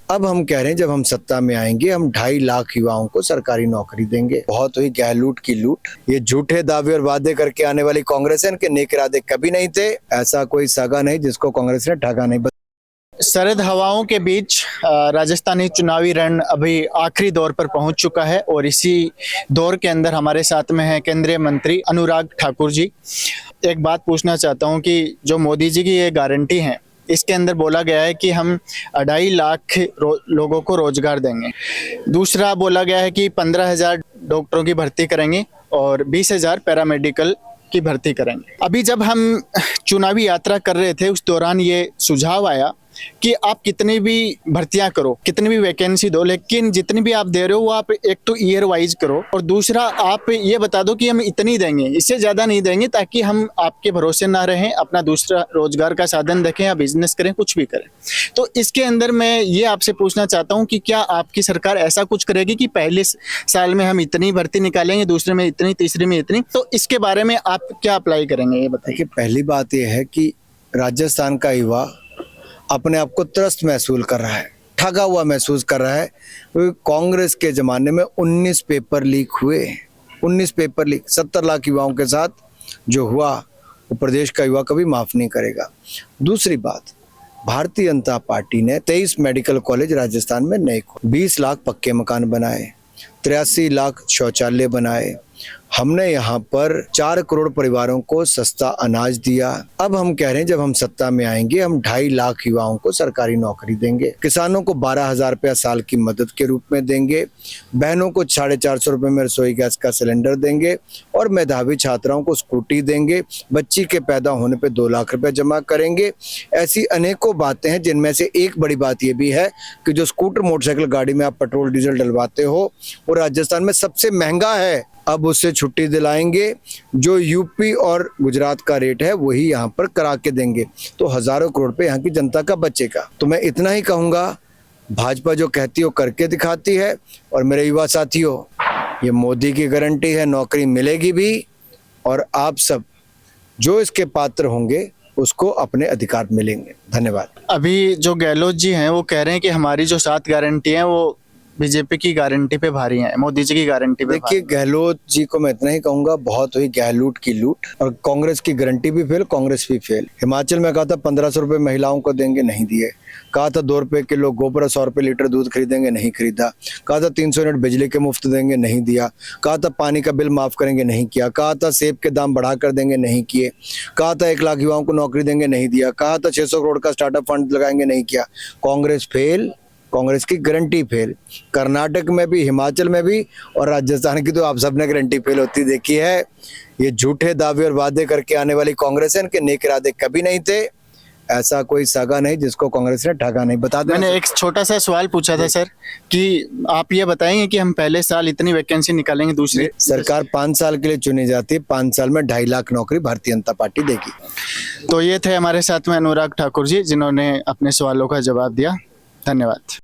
अब हम कह रहे हैं जब हम सत्ता में आएंगे हम 2.5 लाख युवाओं को सरकारी नौकरी देंगे। बहुत हुई गहलोत की लूट। ये झूठे दावे और वादे करके आने वाली कांग्रेस है, इनके नेक इरादे कभी नहीं थे। ऐसा कोई सागा नहीं जिसको कांग्रेस ने ठगा नहीं। सरद हवाओं के बीच राजस्थानी चुनावी रण अभी आखिरी दौर पर पहुंच चुका है और इसी दौर के अंदर हमारे साथ में है केंद्रीय मंत्री अनुराग ठाकुर जी। एक बात पूछना चाहता हूं कि जो मोदी जी की ये गारंटी है, इसके अंदर बोला गया है कि हम 2.5 लाख लोगों को रोजगार देंगे। दूसरा बोला गया है कि 15,000 डॉक्टरों की भर्ती करेंगे और 20,000 पैरामेडिकल की भर्ती करेंगे। अभी जब हम चुनावी यात्रा कर रहे थे उस दौरान ये सुझाव आया कि आप कितनी भी भर्तियां करो, कितनी भी वैकेंसी दो, लेकिन जितनी भी आप दे रहे हो वो आप एक तो ईयर वाइज करो और दूसरा आप ये बता दो कि हम इतनी देंगे, इससे ज़्यादा नहीं देंगे, ताकि हम आपके भरोसे ना रहें, अपना दूसरा रोजगार का साधन देखें या बिजनेस करें, कुछ भी करें। तो इसके अंदर मैं ये आपसे पूछना चाहता हूँ कि क्या आपकी सरकार ऐसा कुछ करेगी कि पहले साल में हम इतनी भर्ती निकालेंगे, दूसरे में इतनी, तीसरे में इतनी, तो इसके बारे में आप क्या अप्लाई करेंगे ये बताइए। पहली बात यह है कि राजस्थान का युवा अपने आप को त्रस्त महसूस कर रहा है, ठगा हुआ महसूस कर रहा है। कांग्रेस के जमाने में 19 पेपर लीक हुए, 19 पेपर लीक 70 लाख युवाओं के साथ जो हुआ वो प्रदेश का युवा कभी माफ नहीं करेगा। दूसरी बात, भारतीय जनता पार्टी ने 23 मेडिकल कॉलेज राजस्थान में नए खोले, 20 लाख पक्के मकान बनाए, 83 लाख शौचालय बनाए। हमने यहाँ पर 4 करोड़ परिवारों को सस्ता अनाज दिया। अब हम कह रहे हैं जब हम सत्ता में आएंगे हम 2.5 लाख युवाओं को सरकारी नौकरी देंगे। किसानों को 12,000 रुपया साल की मदद के रूप में देंगे। बहनों को 450 रुपये में रसोई गैस का सिलेंडर देंगे और मेधावी छात्राओं को स्कूटी देंगे। बच्ची के पैदा होने पे 2 लाख रुपए जमा करेंगे। ऐसी अनेकों बातें हैं, जिनमें से एक बड़ी बात यह भी है कि जो स्कूटर मोटरसाइकिल गाड़ी में आप पेट्रोल डीजल डलवाते हो वो राजस्थान में सबसे महंगा है। अब उससे छुट्टी दिलाएंगे। जो यूपी और गुजरात का रेट है वही यहाँ पर करा के देंगे, तो हजारों करोड़ पे यहाँ की जनता का बचेगा। तो मैं इतना ही कहूँगा, भाजपा जो कहती है वो करके दिखाती है। और मेरे युवा साथियों, ये मोदी की गारंटी है, नौकरी मिलेगी भी और आप सब जो इसके पात्र होंगे उसको अपने अधिकार मिलेंगे। धन्यवाद। अभी जो गहलोत जी हैं वो कह रहे हैं कि हमारी जो 7 गारंटी हैं वो बीजेपी की गारंटी पे भारी है, मोदी जी की गारंटी पे। देखिए, गहलोत जी को मैं इतना ही कहूंगा, बहुत हुई गहलोत की लूट। और कांग्रेस की गारंटी भी फेल, कांग्रेस भी फेल। हिमाचल में कहा था 1500 रुपए महिलाओं को देंगे, नहीं दिए। कहा था 2 रुपए किलो गोबर, 100 रुपए लीटर दूध खरीदेंगे, नहीं खरीदा। कहा था 300 यूनिट बिजली के मुफ्त देंगे, नहीं दिया। कहा था पानी का बिल माफ करेंगे, नहीं किया। कहा था सेब के दाम बढ़ा कर देंगे, नहीं किए। कहा था 1 लाख युवाओं को नौकरी देंगे, नहीं दिया। कहा था 600 करोड़ का स्टार्टअप फंड लगाएंगे, नहीं किया। कांग्रेस फेल, कांग्रेस की गारंटी फेल। कर्नाटक में भी, हिमाचल में भी और राजस्थान की तो आप सबने गारंटी फेल होती देखी है। ये झूठे दावे और वादे करके आने वाली कांग्रेस है, इनके नेक इरादे कभी नहीं थे। ऐसा कोई सागा नहीं जिसको कांग्रेस ने ठगा नहीं। बता दें, मैंने एक छोटा सा सवाल पूछा था सर कि आप ये बताएंगे कि हम पहले साल इतनी वैकेंसी निकालेंगे, दूसरी सरकार 5 साल के लिए चुनी जाती है, 5 साल में 2.5 लाख नौकरी भारतीय जनता पार्टी देगी। तो ये थे हमारे साथ में अनुराग ठाकुर जी, जिन्होंने अपने सवालों का जवाब दिया। धन्यवाद।